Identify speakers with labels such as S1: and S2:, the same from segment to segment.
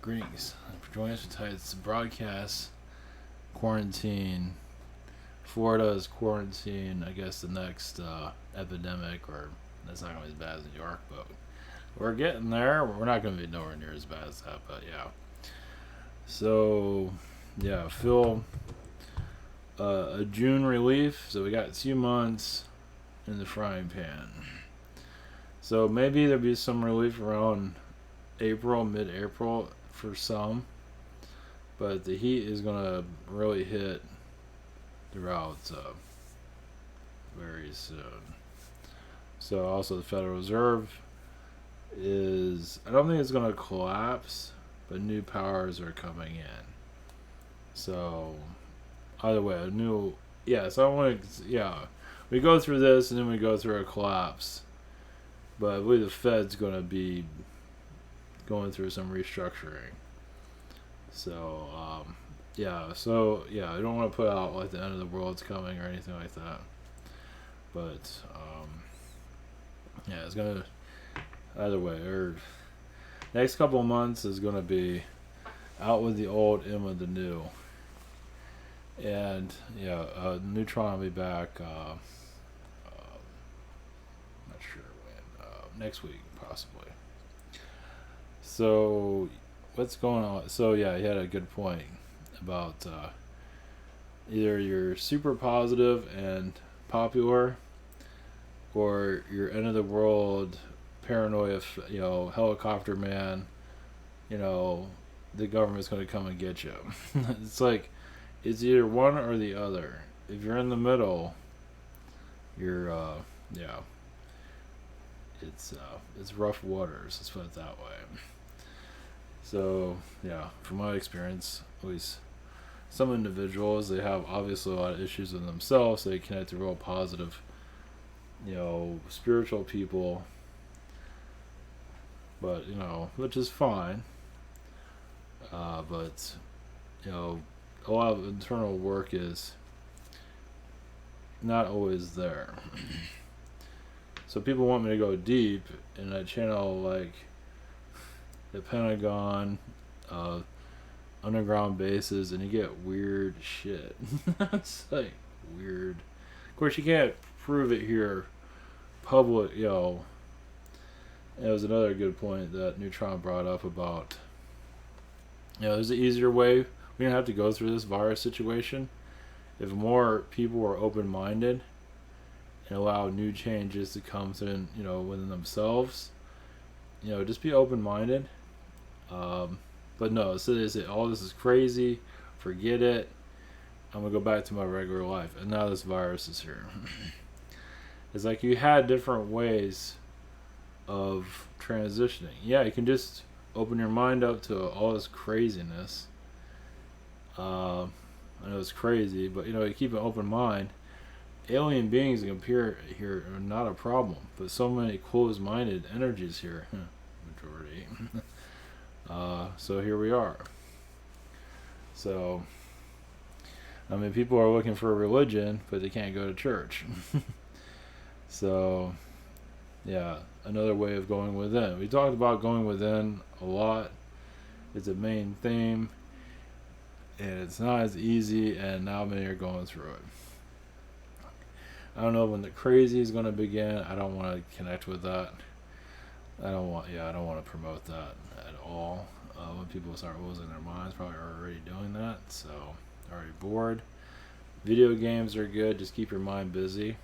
S1: Greetings. For joining us for tonight's broadcast, quarantine. Florida is quarantine. I guess the next epidemic, or that's not going to be as bad as New York, but we're getting there. We're not going to be nowhere near as bad as that, but yeah. So, yeah, feel a June relief. So we got 2 months in the frying pan. So maybe there'll be some relief around April, mid-April for some, but the heat is gonna really hit throughout very soon. So also the Federal Reserve I don't think it's gonna collapse, but new powers are coming in. So either way, so I want to, we go through this and then we go through a collapse, but I believe the Fed's gonna be going through some restructuring. So, I don't want to put out like the end of the world's coming or anything like that. But, it's going to, either way, next couple of months is going to be out with the old, in with the new. And, Neutron will be back, not sure when, next week, possibly. So, what's going on? So, he had a good point about either you're super positive and popular, or you're end of the world, paranoia, helicopter man, the government's going to come and get you. It's like, it's either one or the other. If you're in the middle, you're, it's rough waters, let's put it that way. So, from my experience, at least some individuals, they have obviously a lot of issues with themselves, so they connect to real positive, spiritual people, but, which is fine. But, a lot of internal work is not always there. So people want me to go deep, and I channel, like, the Pentagon, underground bases, and you get weird shit. It's like weird. Of course, you can't prove it here, public. It was another good point that Neutron brought up about. There's an easier way. We don't have to go through this virus situation if more people were open-minded and allow new changes to come within, within themselves. Just be open-minded. But no, so they say, all this is crazy, forget it, I'm going to go back to my regular life. And now this virus is here. It's like you had different ways of transitioning. You can just open your mind up to all this craziness. I know it's crazy, but, you keep an open mind. Alien beings that appear here are not a problem, but so many closed-minded energies here. Majority. So here we are. So, people are looking for a religion, but they can't go to church. So, another way of going within. We talked about going within a lot. It's a main theme, and it's not as easy, and now many are going through it. I don't know when the crazy is going to begin. I don't want to connect with that. I don't want to promote that at all. When people start losing their minds, probably are already doing that, so already bored. Video games are good, just keep your mind busy.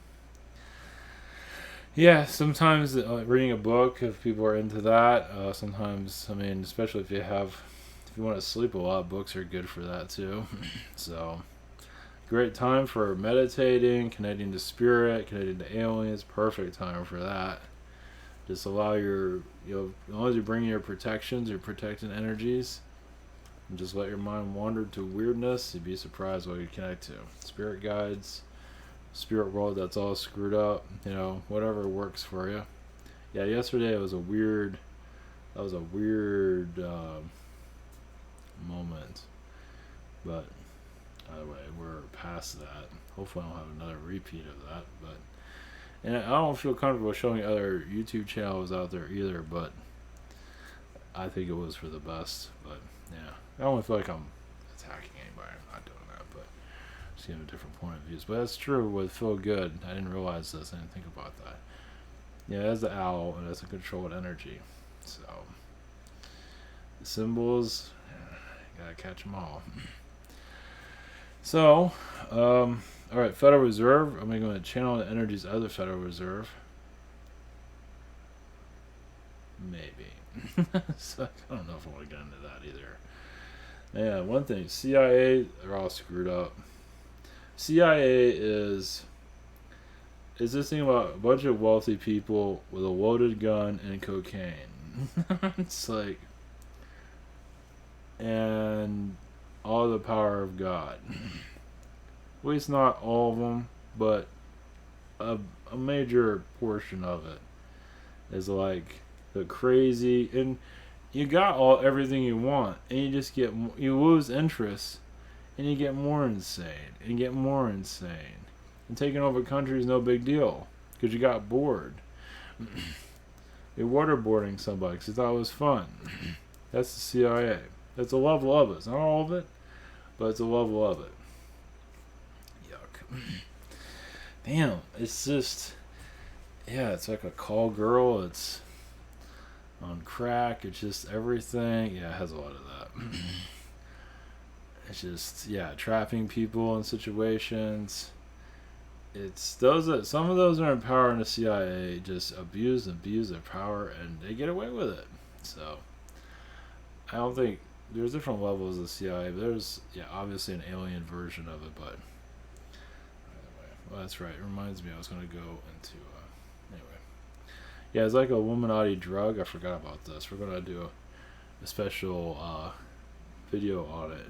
S1: Sometimes reading a book, if people are into that. Sometimes, especially if you want to sleep a lot, books are good for that too. So, great time for meditating, connecting to spirit, connecting to aliens, perfect time for that. Just allow as long as you bring your protections, your protecting energies, and just let your mind wander to weirdness, you'd be surprised what you connect to. Spirit guides, spirit world that's all screwed up, whatever works for you. Yesterday was a weird moment, but either way, we're past that. Hopefully I don't have another repeat of that, and I don't feel comfortable showing other YouTube channels out there either, but I think it was for the best. But yeah, I don't feel like I'm attacking anybody. I'm not doing that, but just giving a different point of views. But that's true with Feel Good. I didn't realize this. I didn't think about that. Yeah, that's the owl, and that's a controlled energy. So the symbols, you gotta catch them all. So, all right, Federal Reserve. I'm going to channel the energies of the Federal Reserve. Maybe. So I don't know if I want to get into that either. Yeah, one thing, CIA, they're all screwed up. CIA is this thing about a bunch of wealthy people with a loaded gun and cocaine. It's like, and all the power of God. At least not all of them, but a major portion of it is like the crazy, and you got everything you want, and you just you lose interest, and you get more insane, and get more insane, and taking over countries no big deal because you got bored. You're waterboarding somebody because you thought it was fun. That's the CIA. That's a level of it. It's not all of it, but it's a level of it. Yuck. Damn, it's just, yeah, it's like a call girl. It's on crack. It's just everything. Yeah, it has a lot of that. It's just, yeah, trapping people in situations. It's those that some of those are in power in the CIA just abuse their power, and they get away with it. So I don't think there's different levels of CIA. But there's, yeah, obviously an alien version of it, but anyway, well, that's right. It reminds me, I was going to go into anyway. Yeah, it's like a Illuminati drug. I forgot about this. We're going to do a special video audit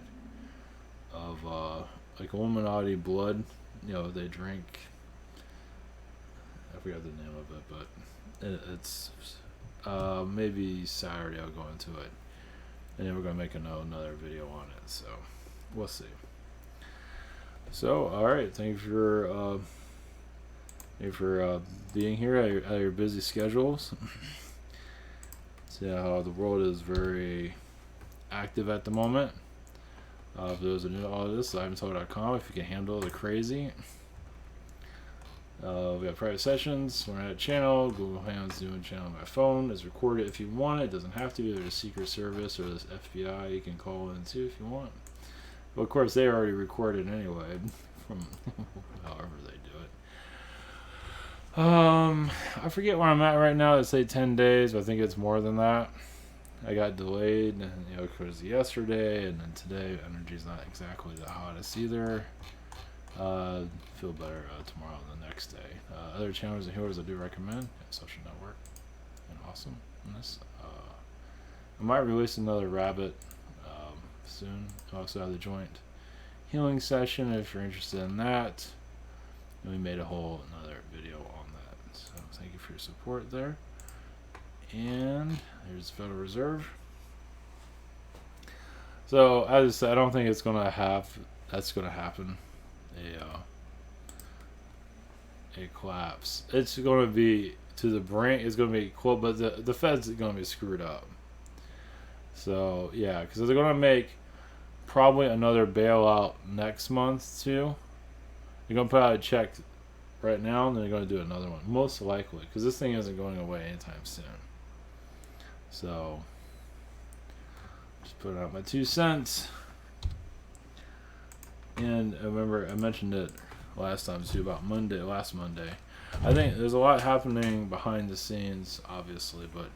S1: of like Illuminati blood. You know, they drink. I forgot the name of it, but it's maybe Saturday I'll go into it, and then we're gonna make another video on it. So we'll see. So all right, thank you for being here at your busy schedules. See how the world is very active at the moment. For those who know all of this, ivantold.com if you can handle the crazy. We have private sessions. We're at a channel. Google Hands doing channel on my phone. It's recorded if you want. It doesn't have to be. There's a Secret Service or this FBI you can call in too if you want. Well, of course, they already recorded anyway from however they do it. I forget where I'm at right now. They say 10 days, but I think it's more than that. I got delayed, and because yesterday, and then today, energy's not exactly the hottest either. Feel better tomorrow and the next day. Other channels and heroes I do recommend: Social Network and Awesomeness. I might release another rabbit soon. I also have the joint healing session if you're interested in that. And we made another video on that. So thank you for your support there. And there's the Federal Reserve. So as I said, I don't think it's gonna happen. A collapse. It's gonna be to the brink. It's gonna be cool, but the Fed's gonna be screwed up. So yeah, because they're gonna make probably another bailout next month too. They're gonna put out a check right now, and then they're gonna do another one, most likely, because this thing isn't going away anytime soon. So, just put out my 2 cents. And remember, I mentioned it last time too about last Monday. I think there's a lot happening behind the scenes, obviously, but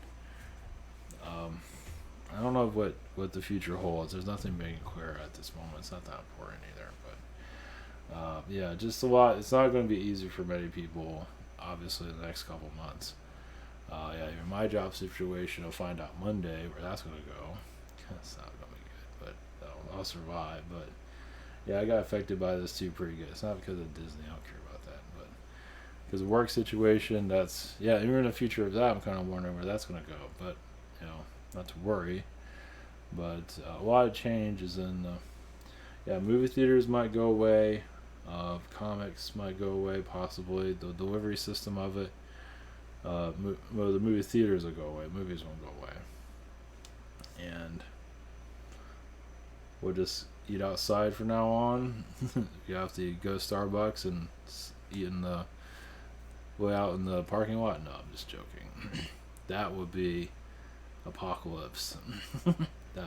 S1: I don't know what the future holds. There's nothing being clear at this moment. It's not that important either. But yeah, just a lot. It's not going to be easy for many people, obviously, in the next couple months. Yeah, even my job situation, I'll find out Monday where that's going to go. It's not going to be good, but I'll survive. But yeah, I got affected by this too pretty good. It's not because of Disney. I don't care about that. But because the work situation, yeah, even in the future of that, I'm kind of wondering where that's going to go. But, not to worry. But a lot of change is in movie theaters might go away. Comics might go away, possibly. The delivery system of it. The movie theaters will go away. Movies won't go away. and we'll just eat outside from now on. You have to go to Starbucks and eat in the way out in the parking lot. No, I'm just joking. That would be apocalypse. That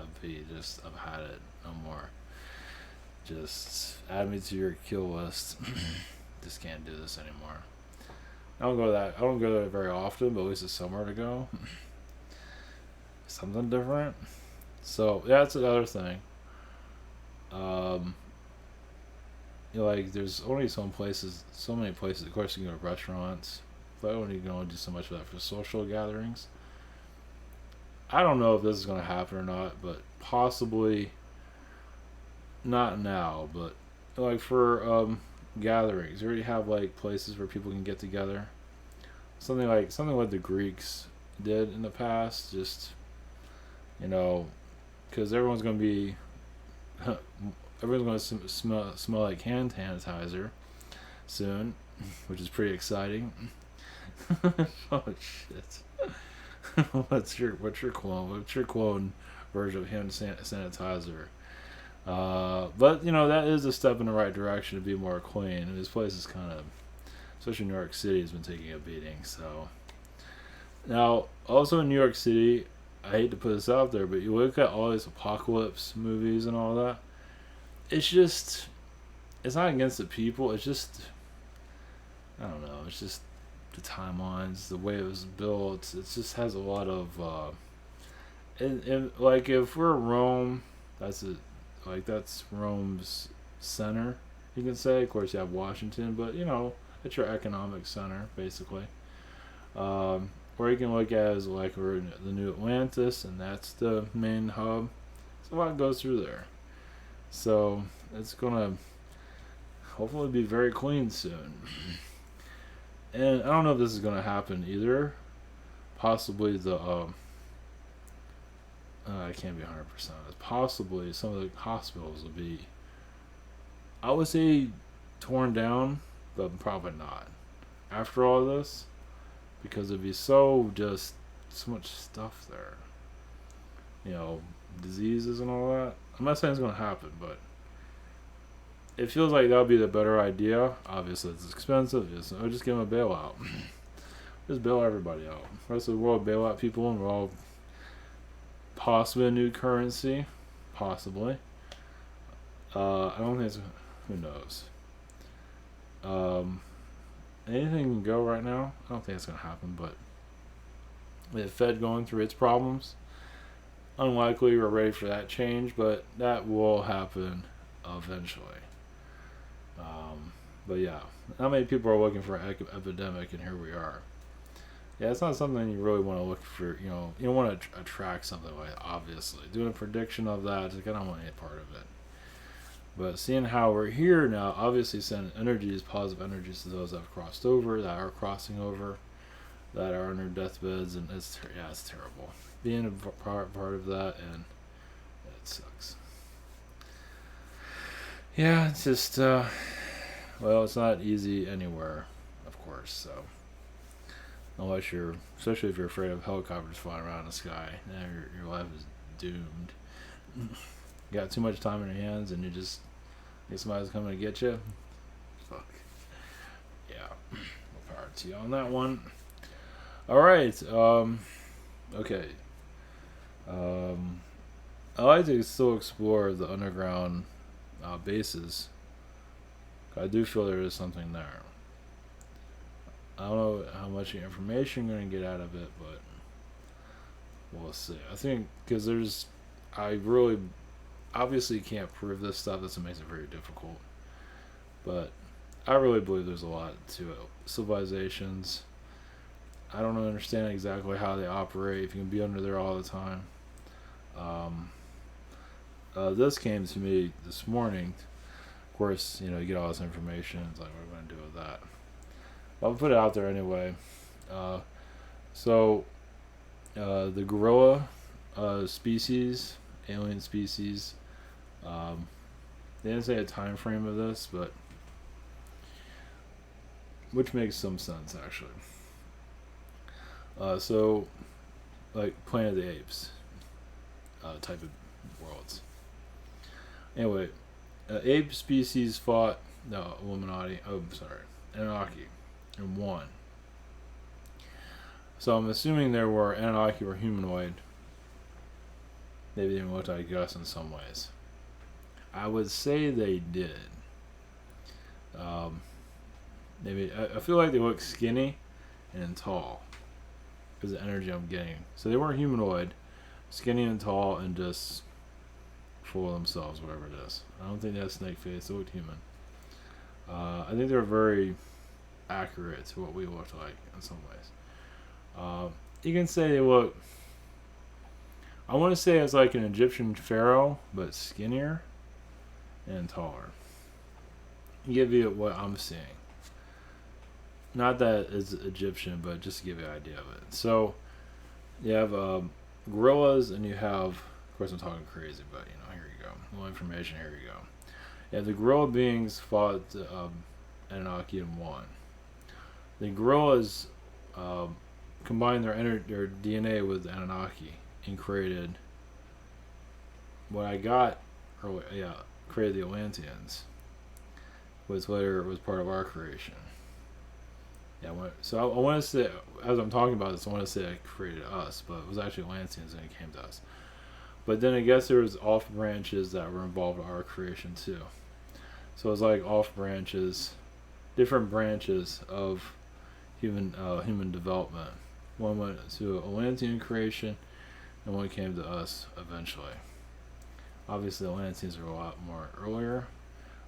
S1: would be just, I've had it, no more. Just add me to your kill list. Just can't do this anymore. I don't go there very often, but at least it's somewhere to go. Something different. So yeah, that's another thing. Like there's only so many places. Of course, you can go to restaurants, but you can only do so much of that for social gatherings. I don't know if this is going to happen or not, but possibly not now. But like for gatherings, you already have like places where people can get together. Something like the Greeks did in the past. Just because everyone's going to be everyone's going to smell like hand sanitizer soon, which is pretty exciting. Oh shit. What's your clone version of hand sanitizer? But that is a step in the right direction to be more clean. And this place is kind of, especially New York City, has been taking a beating. So now, also in New York City, I hate to put this out there, but you look at all these apocalypse movies and all that. It's not against the people. It's just, I don't know. It's just the timelines, the way it was built. It just has a lot of, and like if we're Rome, that's Rome's center. You can say, of course, you have Washington, but it's your economic center basically. Or you can look at it as like we're in the New Atlantis, and that's the main hub. So a lot goes through there. So it's gonna hopefully be very clean soon. And I don't know if this is gonna happen either. Possibly I can't be 100%. Possibly some of the hospitals will be, I would say, torn down, but probably not. After all this, because it'd be so much stuff there. Diseases and all that. I'm not saying it's going to happen, but it feels like that would be the better idea. Obviously, it's expensive. Just give them a bailout. Just bail everybody out. The rest of the world bail out people, and we're all possibly a new currency. Possibly. I don't think it's... Who knows? Anything can go right now. I don't think it's going to happen, but the Fed going through its problems, unlikely we're ready for that change, but that will happen eventually. But yeah, how many people are looking for an epidemic, and here we are. Yeah, it's not something you really want to look for. You don't want to attract something like that, obviously. Doing a prediction of that, I don't want any part of it. But seeing how we're here now, obviously sending energies, positive energies to those that have crossed over, that are crossing over, that are on their deathbeds, and it's terrible. Being a part of that, and it sucks. Yeah, it's just, it's not easy anywhere, of course, so. Especially if you're afraid of helicopters flying around in the sky, your life is doomed. You got too much time in your hands, and somebody's coming to get you. Fuck. Yeah. No power to you on that one. Alright, okay. I like to still explore the underground bases. I do feel there is something there. I don't know how much information you're going to get out of it, but we'll see. I think because I really obviously can't prove this stuff. This makes it very difficult. But I really believe there's a lot to it. Civilizations, I don't understand exactly how they operate, if you can be under there all the time. This came to me this morning. Of course, you get all this information. It's like, what am I going to do with that? I'll put it out there anyway. The gorilla species, alien species, they didn't say a time frame of this, but which makes some sense actually. Like Planet of the Apes. type of worlds. Anyway, ape species fought the Illuminati. Oh, sorry, Anunnaki, and won. So I'm assuming there were Anunnaki were humanoid. Maybe they looked like us in some ways. I would say they did. Maybe I feel like they look skinny and tall because of the energy I'm getting. So they weren't humanoid, skinny and tall, and just full of themselves, whatever it is. I don't think they had snake face. They looked human. I think they're very accurate to what we looked like in some ways. You can say they look. I want to say it's like an Egyptian pharaoh, but skinnier and taller. Give you what I'm seeing. Not that it's Egyptian, but just to give you an idea of it. So you have gorillas, and you have, of course, I'm talking crazy, but here you go. More information. Here you go. Yeah, the gorilla beings fought Anunnaki and won. The gorillas combined their DNA with the Anunnaki and created what I got. Created the Atlanteans, which later was part of our creation. Yeah, so I want to say, as I'm talking about this, I want to say I created us, but it was actually Atlanteans and it came to us. But then I guess there was off branches that were involved in our creation too. So it's like off branches, different branches of human development. One went to Atlantean creation, and one came to us eventually. Obviously, the Atlanteans are a lot more earlier,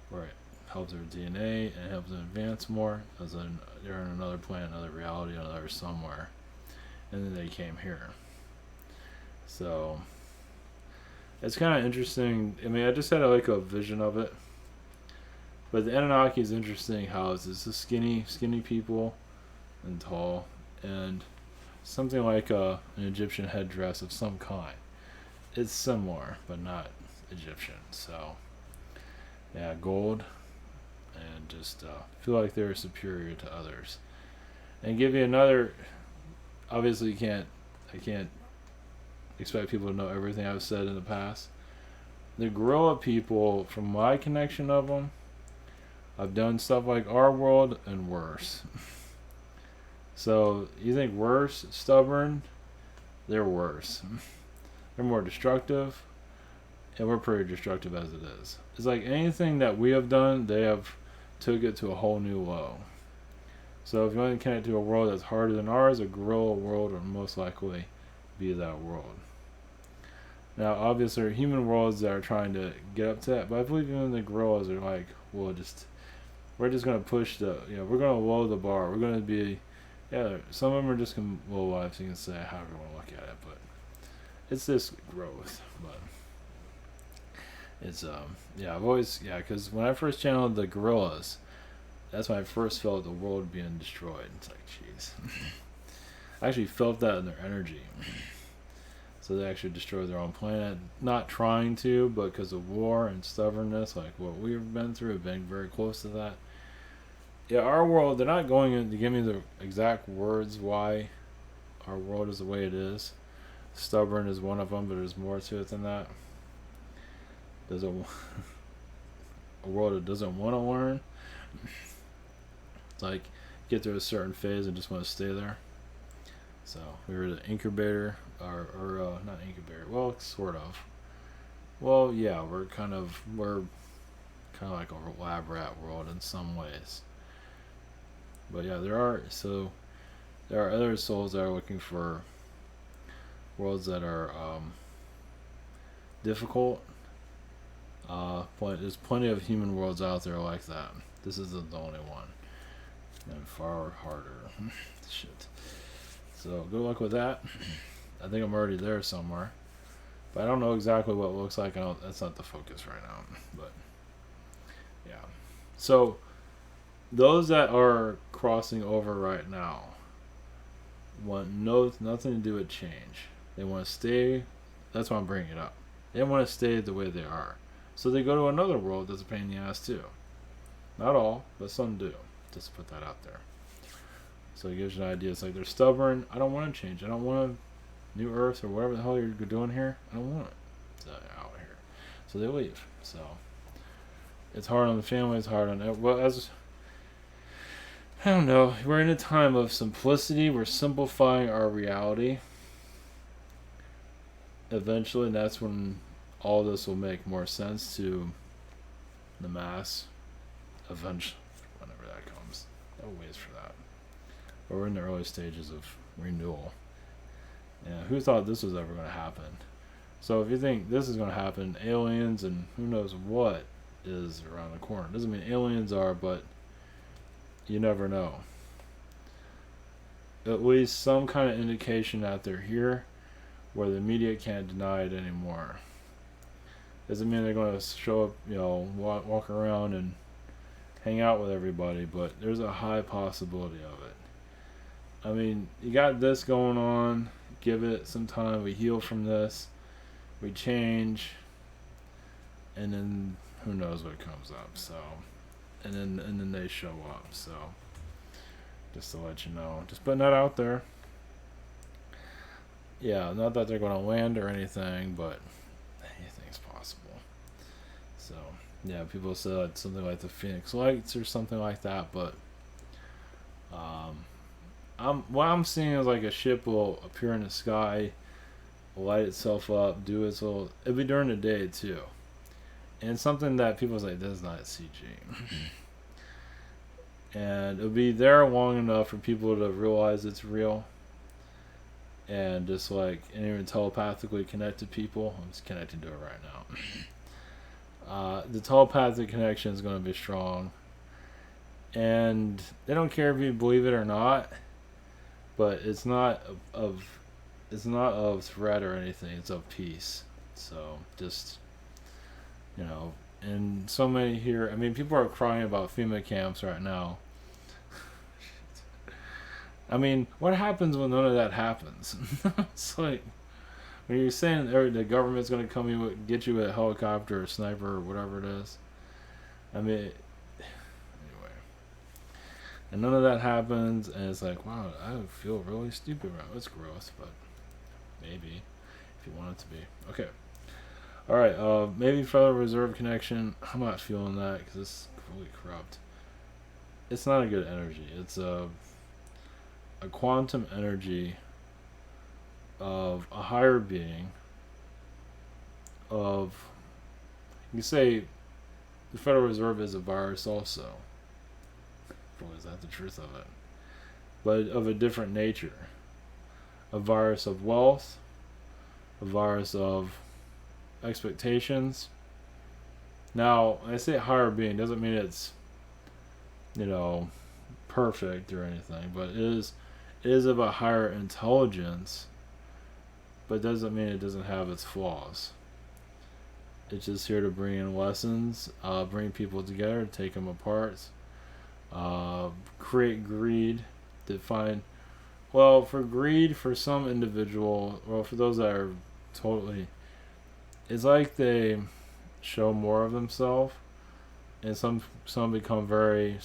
S1: where it helps their DNA and helps them advance more, as in they're in another planet, another reality, another somewhere, and then they came here. So it's kind of interesting. I mean, I just had like a vision of it, but the Anunnaki is interesting. How it's the skinny people and tall, and something like an Egyptian headdress of some kind. It's similar, but not Egyptian. So yeah, gold, and just feel like they're superior to others. And give you another. Obviously, I can't expect people to know everything I've said in the past. The gorilla people, from my connection of them, I've done stuff like our world and worse. So you think worse, stubborn? They're worse. They're more destructive, and we're pretty destructive as it is. It's like anything that we have done, they have took it to a whole new low. So if you want to connect to a world that's harder than ours, a gorilla world will most likely be that world. Now, obviously, there are human worlds that are trying to get up to that, but I believe even the gorillas are like, we're just going to push we're going to lower the bar. We're going to be, some of them are just low lives, you can say, however you want to look at it, but it's this growth. But it's, I've always, because when I first channeled the gorillas, that's when I first felt the world being destroyed. It's like, jeez. I actually felt that in their energy. So they actually destroyed their own planet. Not trying to, but because of war and stubbornness, like what we've been through, have been very close to that. Yeah, our world, they're not going in to give me the exact words why our world is the way it is. Stubborn is one of them, but there's more to it than that. There's a world that doesn't want to learn. It's like get to a certain phase and just want to stay there. So we were the incubator, or not incubator. Well, sort of. Well, yeah, we're kind of like a lab rat world in some ways. But yeah, there are other souls that are looking for worlds that are difficult. There's plenty of human worlds out there like that. This isn't the only one. And far harder. Shit. So good luck with that. I think I'm already there somewhere, but I don't know exactly what it looks like. That's not the focus right now. But yeah. So those that are crossing over right now want nothing to do with change. They want to stay. That's why I'm bringing it up. They want to stay the way they are. So they go to another world that's a pain in the ass too. Not all, but some do. Just put that out there. So it gives you an idea. It's like they're stubborn. I don't want to change. I don't want a new earth or whatever the hell you're doing here. I don't want it. out here. So they leave. So it's hard on the family. It's hard on well, as I don't know. We're in a time of simplicity. We're simplifying our reality. Eventually, that's when all this will make more sense to the mass. Eventually, whenever that comes, no ways for that. But we're in the early stages of renewal. Yeah, who thought this was ever going to happen? So if you think this is going to happen, aliens and who knows what is around the corner. Doesn't mean aliens are, but you never know. At least some kind of indication that they're here where the media can't deny it anymore. Doesn't mean they're going to show up, walk around and hang out with everybody, but there's a high possibility of it. I mean, you got this going on. Give it some time. We heal from this. We change. And then who knows what comes up. So, and then they show up. So, just to let you know. Just putting that out there. Yeah, not that they're going to land or anything, but anything's possible. So, yeah, people said something like the Phoenix Lights or something like that, but what I'm seeing is like a ship will appear in the sky, light itself up, do its little. It'll be during the day too, and something that people say this is not CG, and it'll be there long enough for people to realize it's real, and just like and even telepathically connect to people. I'm just connecting to it right now. The telepathic connection is going to be strong, and they don't care if you believe it or not. But it's not of threat or anything. It's of peace. So just and so many here. I mean, people are crying about FEMA camps right now. I mean, what happens when none of that happens? It's like when you're saying the government's going to come in get you a helicopter or a sniper or whatever it is. I mean. And none of that happens, and it's like, wow, I feel really stupid right now. It's gross, but maybe, if you want it to be. Okay. Alright, maybe Federal Reserve connection. I'm not feeling that, because it's really corrupt. It's not a good energy. It's a quantum energy of a higher being, you can say the Federal Reserve is a virus also. Boy, is that the truth of it? But of a different nature. A virus of wealth, a virus of expectations. Now, when I say higher being, doesn't mean it's, perfect or anything, but it is of a higher intelligence, but doesn't mean it doesn't have its flaws. It's just here to bring in lessons, bring people together, take them apart. Create greed for greed for some individual, for those that are totally, it's like they show more of themselves, and some become very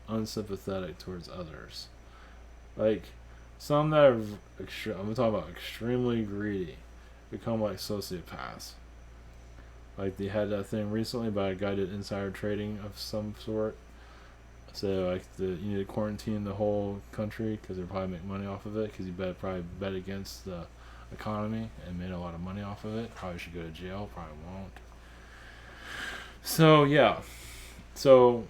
S1: unsympathetic towards others. Like some that are I'm talking about extremely greedy become like sociopaths. Like they had that thing recently about a guy did insider trading of some sort. So like you need to quarantine the whole country because they'll probably make money off of it because you probably bet against the economy and made a lot of money off of it. Probably should go to jail. Probably won't. So yeah. So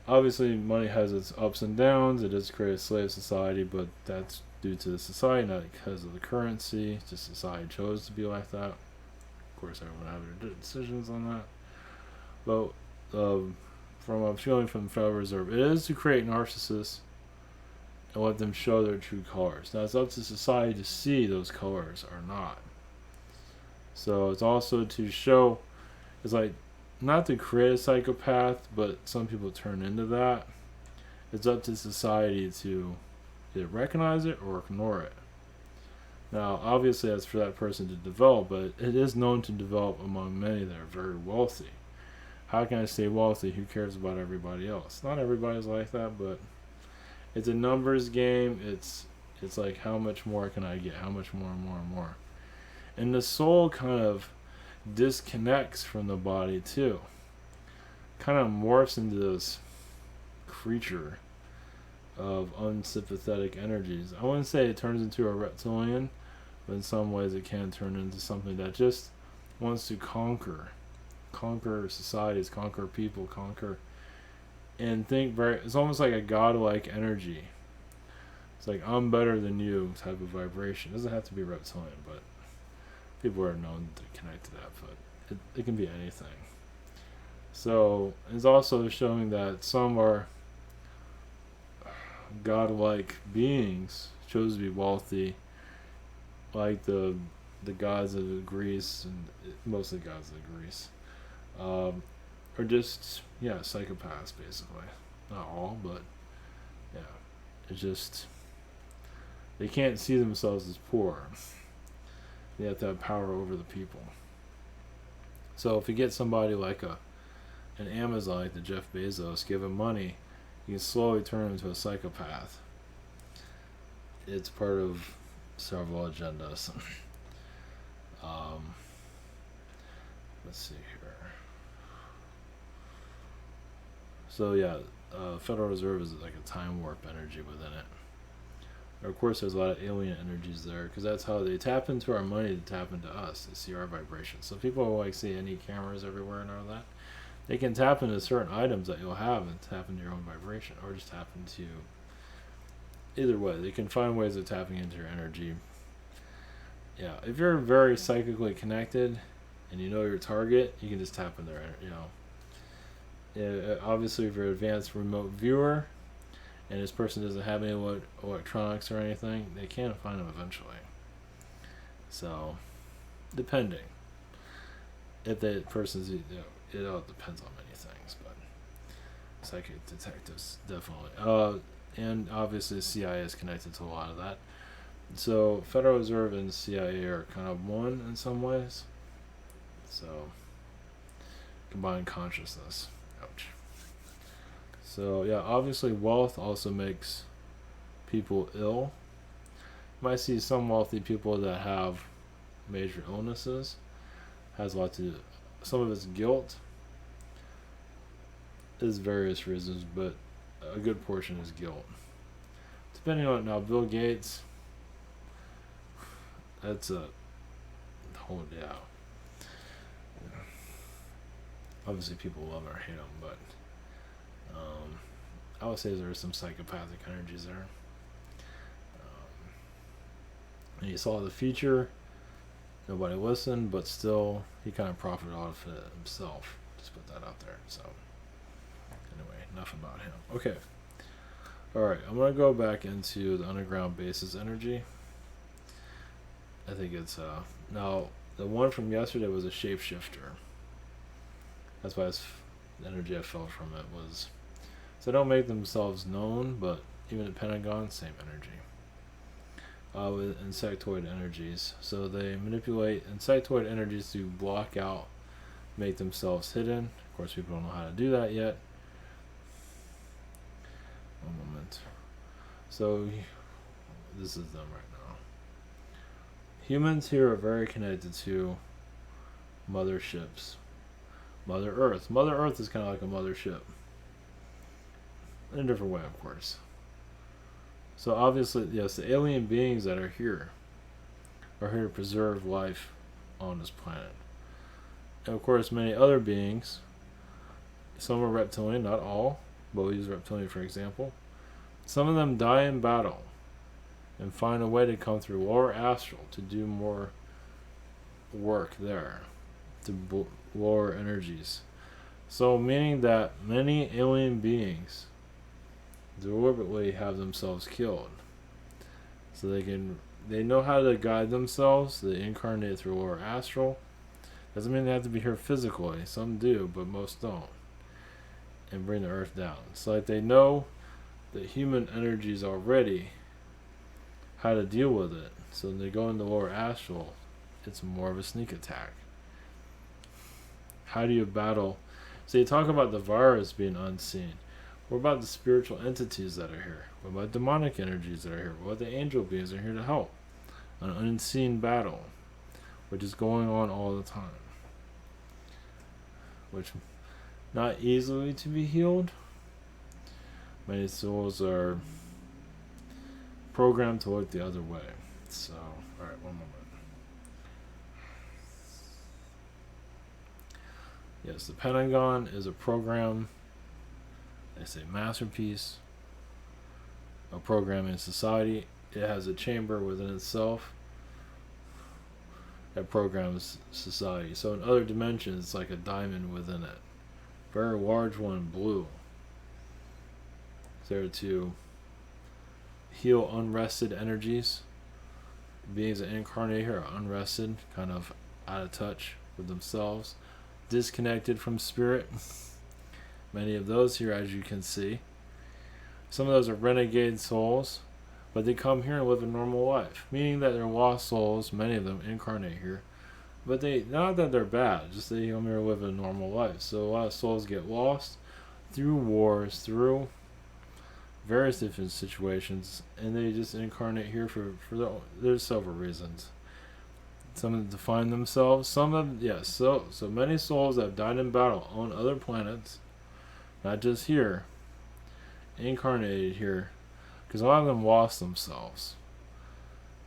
S1: obviously money has its ups and downs. It does create a slave society, but that's due to the society, not because of the currency. Just society chose to be like that. Of course, everyone have their decisions on that. But from a feeling from the Federal Reserve, it is to create narcissists and let them show their true colors. Now, it's up to society to see those colors or not. So it's also to show, it's like, not to create a psychopath, but some people turn into that. It's up to society to either recognize it or ignore it. Now, obviously, that's for that person to develop, but it is known to develop among many that are very wealthy. How can I say wealthy? Who cares about everybody else? Not everybody's like that, but it's a numbers game. It's like how much more can I get? How much more and more and more? And the soul kind of disconnects from the body too. Kind of morphs into this creature of unsympathetic energies. I wouldn't say it turns into a reptilian, but in some ways it can turn into something that just wants to conquer societies, conquer people, and think it's almost like a godlike energy. It's like, I'm better than you type of vibration. It doesn't have to be reptilian, but people are known to connect to that, but it can be anything. So it's also showing that some are godlike beings, chose to be wealthy, like the gods of Greece, and mostly gods of Greece, or just psychopaths basically. Not all, but yeah, it's just they can't see themselves as poor. They have to have power over the people. So if you get somebody like an Amazon, like the Jeff Bezos, give him money, you can slowly turn him into a psychopath. It's part of several agendas. Let's see here. So yeah, Federal Reserve is like a time warp energy within it. Of course, there's a lot of alien energies there, because that's how they tap into our money to tap into us. They see our vibrations. So people will like see any cameras everywhere and all that. They can tap into certain items that you'll have and tap into your own vibration, or just tap into. Either way, they can find ways of tapping into your energy. Yeah, if you're very psychically connected and you know your target, you can just tap into their, obviously, if you're an advanced remote viewer and this person doesn't have any electronics or anything, they can find them eventually. So, depending. If that person's, it all depends on many things, but psychic detectives, definitely. And obviously the CIA is connected to a lot of that. So, Federal Reserve and CIA are kind of one in some ways. So, combined consciousness. Ouch. So yeah, obviously wealth also makes people ill. You might see some wealthy people that have major illnesses. Has a lot to do. Some of it's guilt. There's various reasons, but a good portion is guilt. Depending on now, Bill Gates. That's a whole obviously people love or hate him, but I would say there are some psychopathic energies there. And he saw the future. Nobody listened, but still, he kind of profited off it himself. Just put that out there. So, anyway, enough about him. Okay. Alright, I'm going to go back into the underground bases energy. I think it's, now, the one from yesterday was a shapeshifter. That's why the energy I felt from it was, so they don't make themselves known, but even at Pentagon, same energy. With insectoid energies. So they manipulate insectoid energies to block out, make themselves hidden. Of course, people don't know how to do that yet. One moment. So, this is them right now. Humans here are very connected to motherships. Mother Earth. Mother Earth is kind of like a mothership. In a different way, of course. So obviously, yes, the alien beings that are here to preserve life on this planet. And of course, many other beings, some are reptilian, not all, but we use reptilian for example. Some of them die in battle and find a way to come through lower astral to do more work there, to lower energies. So meaning that many alien beings deliberately have themselves killed, so they know how to guide themselves. So they incarnate through lower astral. Doesn't mean they have to be here physically. Some do, but most don't. And bring the earth down. So like they know the human energies already, how to deal with it. So when they go into lower astral, it's more of a sneak attack. How do you battle? So you talk about the virus being unseen. What about the spiritual entities that are here? What about demonic energies that are here? What about the angel beings that are here to help? An unseen battle, which is going on all the time. which not easily to be healed. Many souls are programmed to look the other way. So, alright, one moment. Yes, the Pentagon is a program, it's a masterpiece, a program in society. It has a chamber within itself that programs society. So in other dimensions, it's like a diamond within it. Very large one, blue. It's there to heal unrested energies. Beings that incarnate here are unrested, kind of out of touch with themselves, disconnected from spirit. Many of those here, as you can see. Some of those are renegade souls, but they come here and live a normal life, meaning that they're lost souls. Many of them incarnate here, but they, not that they're bad, just they come here and live a normal life. So a lot of souls get lost through wars, through various different situations, and they just incarnate here for there's several reasons. Some of them define themselves. Some of them, yes. So many souls that have died in battle on other planets, not just here, incarnated here, because a lot of them lost themselves.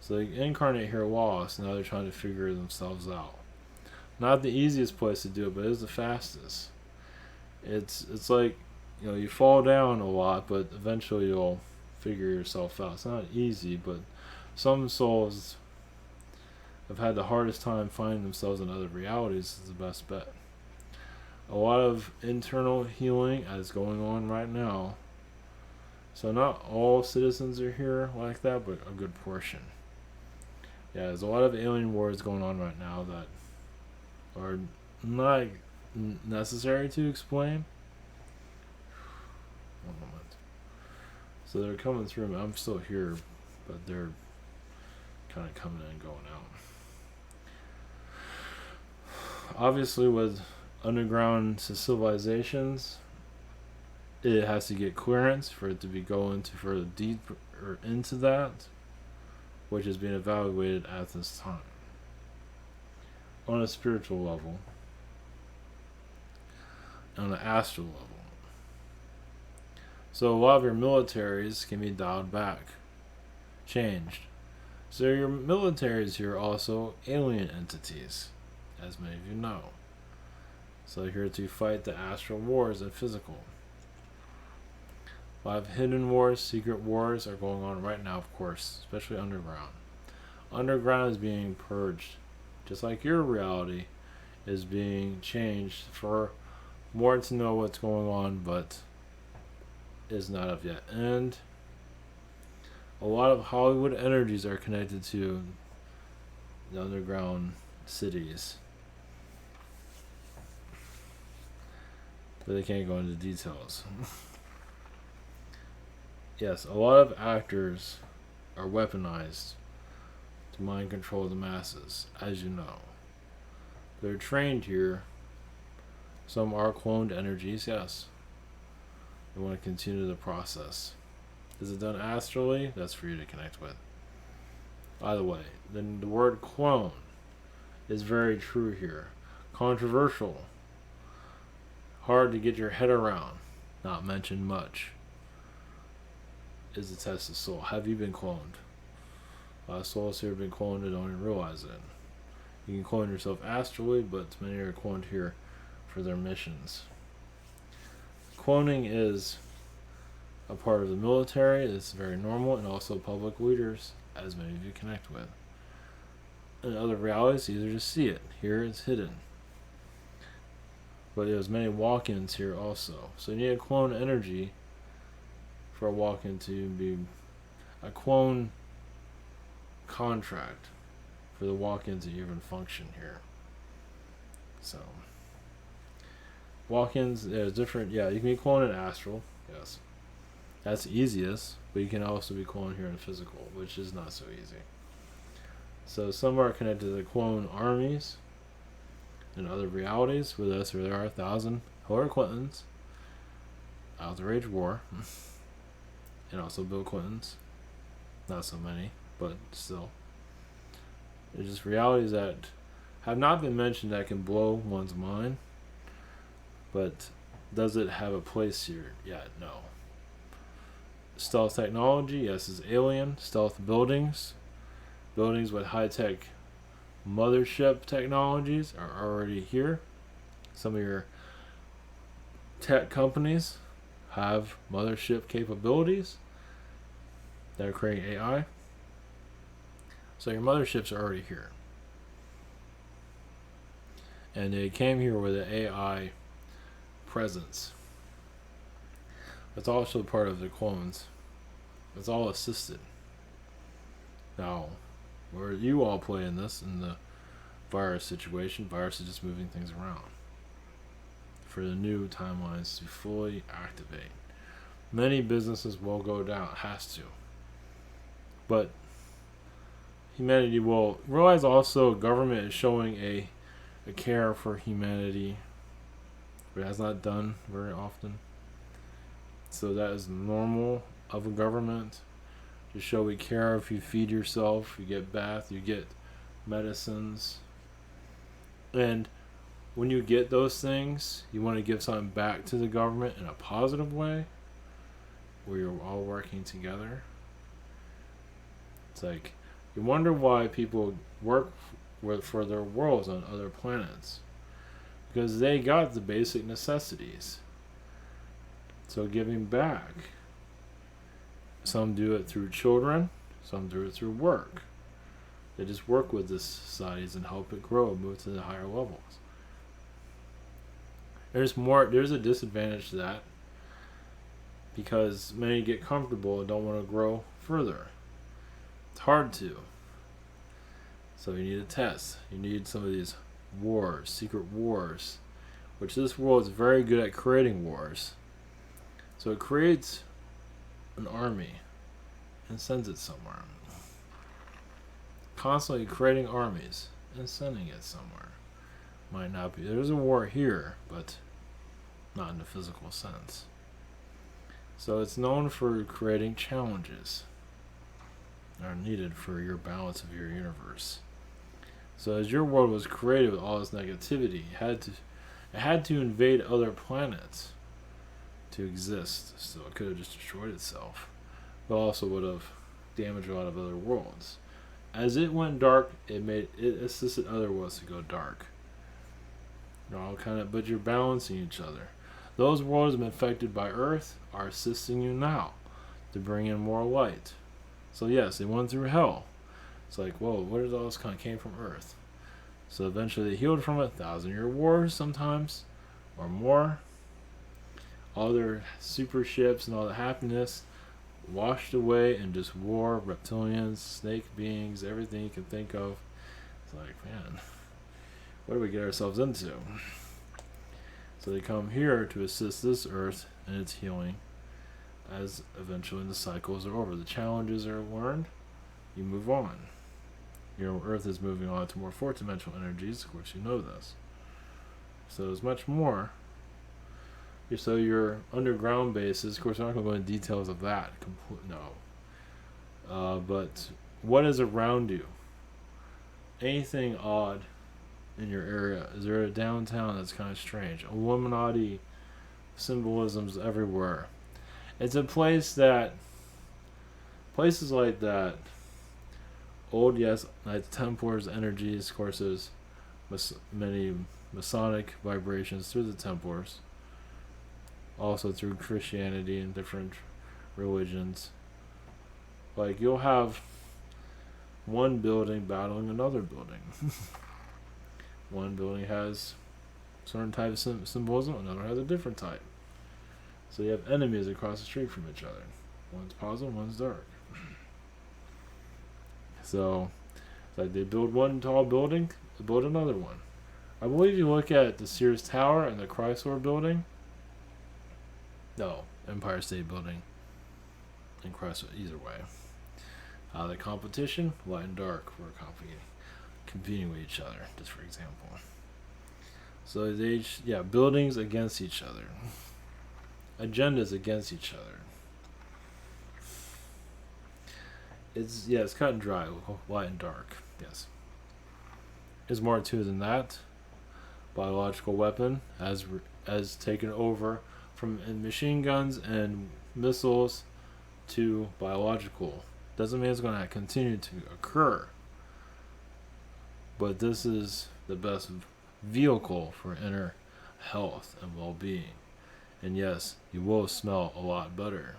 S1: So they incarnate here lost. Now they're trying to figure themselves out. Not the easiest place to do it, but it is the fastest. It's like, you know, you fall down a lot, but eventually you'll figure yourself out. It's not easy, but some souls have had the hardest time finding themselves in other realities. Is the best bet. A lot of internal healing is going on right now. So not all citizens are here like that, but a good portion. Yeah, there's a lot of alien wars going on right now that are not necessary to explain. One moment. So they're coming through. I'm still here, but they're kind of coming in and going out. Obviously, with underground civilizations, it has to get clearance for it to be going to further deeper into that, which is being evaluated at this time. On a spiritual level, on an astral level. So a lot of your militaries can be dialed back, changed. So your militaries here are also alien entities, as many of you know. So here to fight the astral wars and physical. A lot of hidden wars, secret wars are going on right now, of course, especially underground. Underground is being purged, just like your reality is being changed for more to know what's going on, but is not of yet. And a lot of Hollywood energies are connected to the underground cities. But they can't go into details. Yes, a lot of actors are weaponized to mind control the masses, as you know. They're trained here. Some are cloned energies, yes. They want to continue the process. Is it done astrally? That's for you to connect with. By the way, then the word clone is very true here. Controversial. Hard to get your head around. Not mentioned much. Is the test of soul. Have you been cloned? A lot of souls here have been cloned and don't even realize it. You can clone yourself astrally, but many are cloned here for their missions. Cloning is a part of the military. It's very normal, and also public leaders, as many of you connect with. In other realities, you either just see it. Here it's hidden. But there's many walk-ins here also. So you need a clone energy for a walk-in to be a clone contract for the walk-ins to even function here. So walk-ins, there's different. Yeah, you can be cloned in astral. Yes, that's easiest. But you can also be cloned here in physical, which is not so easy. So some are connected to the clone armies in other realities. With us, there are 1,000 Hillary Clintons out of the Rage War, and also Bill Clintons. Not so many, but still. There's just realities that have not been mentioned that can blow one's mind. But does it have a place here? Yeah, no. Stealth technology, yes, is alien. Stealth buildings, buildings with high-tech mothership technologies are already here. Some of your tech companies have mothership capabilities that are creating AI. So your motherships are already here. And they came here with an AI presence. It's also part of the clones. It's all assisted. Now, where you all play in this, in the virus situation, virus is just moving things around for the new timelines to fully activate. Many businesses will go down, has to. But humanity will realize also government is showing a care for humanity, but it has not done very often. So that is normal of a government to show we care. If you feed yourself, you get bath, you get medicines. And when you get those things, you want to give something back to the government in a positive way, where you're all working together. It's like, you wonder why people work for their worlds on other planets. Because they got the basic necessities. So giving back. Some do it through children, some do it through work. They just work with the societies and help it grow, move to the higher levels. There's a disadvantage to that, because many get comfortable and don't want to grow further. It's hard to. So you need a test. You need some of these wars, secret wars, which this world is very good at creating wars. So it creates an army and sends it somewhere. Constantly creating armies and sending it somewhere. Might not be. There's a war here, but not in the physical sense. So it's known for creating challenges that are needed for your balance of your universe. So as your world was created with all this negativity, it had to invade other planets to exist. So it could have just destroyed itself, but also would have damaged a lot of other worlds. As it went dark, it assisted other worlds to go dark. But you're balancing each other. Those worlds that have been affected by Earth are assisting you now to bring in more light. So yes, they went through hell. It's like, whoa, where did all this kind of came from Earth? So eventually they healed from it. 1,000-year wars sometimes, or more. All their super ships and all the happiness washed away in just war, reptilians, snake beings, everything you can think of. It's like, man, what do we get ourselves into? So they come here to assist this Earth in its healing, as eventually the cycles are over. The challenges are learned, you move on. Earth is moving on to more fourth-dimensional energies. Of course, you know this. So there's much more. So your underground bases, of course, I'm not going to go into details of that. No. But what is around you? Anything odd in your area? Is there a downtown that's kind of strange? Illuminati symbolisms everywhere. It's a place that, places like that, old, yes, Knights Templars energies, of course, there's many Masonic vibrations through the Templars, also through Christianity and different religions. Like, you'll have one building battling another building. One building has certain type of symbolism, another has a different type. So you have enemies across the street from each other. One's positive, one's dark. So, it's like they build one tall building, they build another one. I believe you look at the Sears Tower and the Chrysler Building. No, Empire State Building and Chrysler, either way. The competition, light and dark, were competing with each other, just for example. So buildings against each other. Agendas against each other. It's cut and dry, light and dark, yes. There's more to it than that. Biological weapon, as as taken over from machine guns and missiles to biological. Doesn't mean it's going to continue to occur, but this is the best vehicle for inner health and well-being. And yes, you will smell a lot better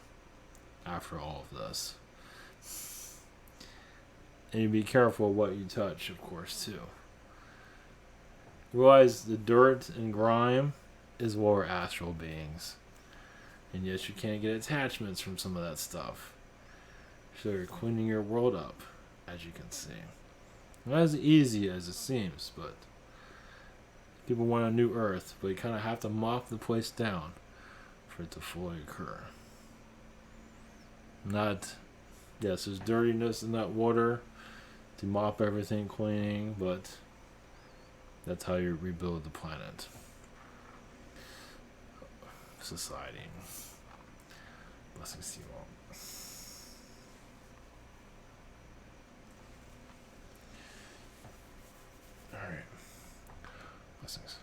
S1: after all of this. And you be careful what you touch, of course, too. Realize the dirt and grime is lower astral beings. And yes, you can't get attachments from some of that stuff. So you're cleaning your world up, as you can see. Not as easy as it seems, but people want a new earth, but you kind of have to mop the place down for it to fully occur. Yes, there's dirtiness in that water to mop everything cleaning, but that's how you rebuild the planet. Society. Blessings to you all. Alright. Blessings.